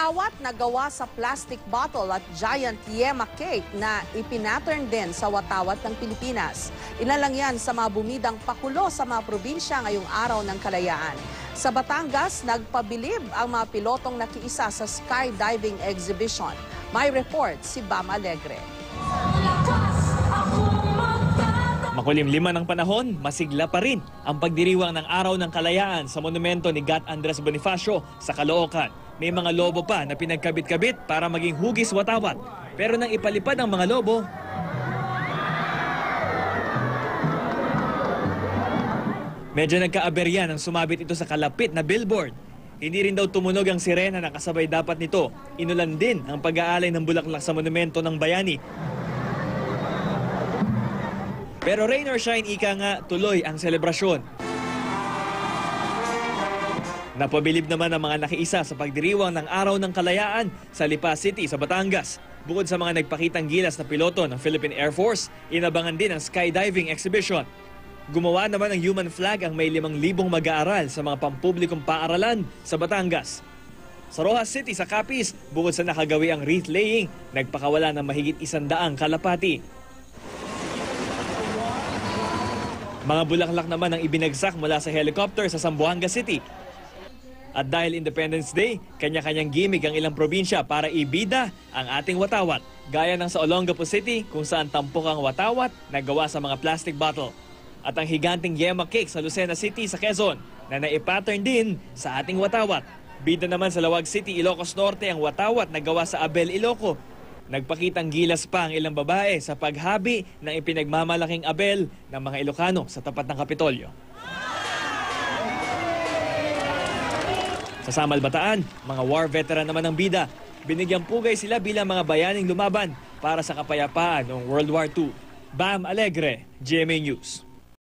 Watawat na gawa sa plastic bottle at giant yema cake na ipinattern din sa watawat ng Pilipinas. Inalang yan sa mga bumidang pakulo sa mga probinsya ngayong araw ng kalayaan. Sa Batangas, nagpabilib ang mga pilotong nakiisa sa skydiving exhibition. May report si Bam Alegre. Makulimlima ng panahon, masigla pa rin ang pagdiriwang ng Araw ng Kalayaan sa monumento ni Gat Andres Bonifacio sa Caloocan. May mga lobo pa na pinagkabit-kabit para maging hugis watawat. Pero nang ipalipad ang mga lobo, medyo nagkaaberya nang sumabit ito sa kalapit na billboard. Hindi rin daw tumunog ang sirena na kasabay dapat nito. Inulan din ang pag-aalay ng bulaklak sa monumento ng bayani. Pero rain or shine, ika nga, tuloy ang selebrasyon. Napabilib naman ang mga nakiisa sa pagdiriwang ng Araw ng Kalayaan sa Lipa City sa Batangas. Bukod sa mga nagpakitang gilas na piloto ng Philippine Air Force, inabangan din ang skydiving exhibition. Gumawa naman ng human flag ang may 5,000 mag-aaral sa mga pampublikong paaralan sa Batangas. Sa Rojas City sa Capiz, bukod sa nakagawi ang wreath laying, nagpakawala ng mahigit 100 kalapati. Mga bulaklak naman ang ibinagsak mula sa helicopter sa Zamboanga City. At dahil Independence Day, kanya-kanyang gimmick ang ilang probinsya para ibida ang ating watawat. Gaya ng sa Olongapo City kung saan tampok ang watawat na gawa sa mga plastic bottle. At ang higanting yema cake sa Lucena City sa Quezon na naipattern din sa ating watawat. Bida naman sa Lawag City, Ilocos Norte ang watawat na gawa sa Abel, Iloco. Nagpakitang gilas pa ang ilang babae sa paghabi ng ipinagmamalaking Abel ng mga Ilocano sa tapat ng Kapitolyo. Sa Samal Bataan, mga war veteran naman ng bida. Binigyang pugay sila bilang mga bayaning lumaban para sa kapayapaan noong World War II. Bam Alegre, GMA News.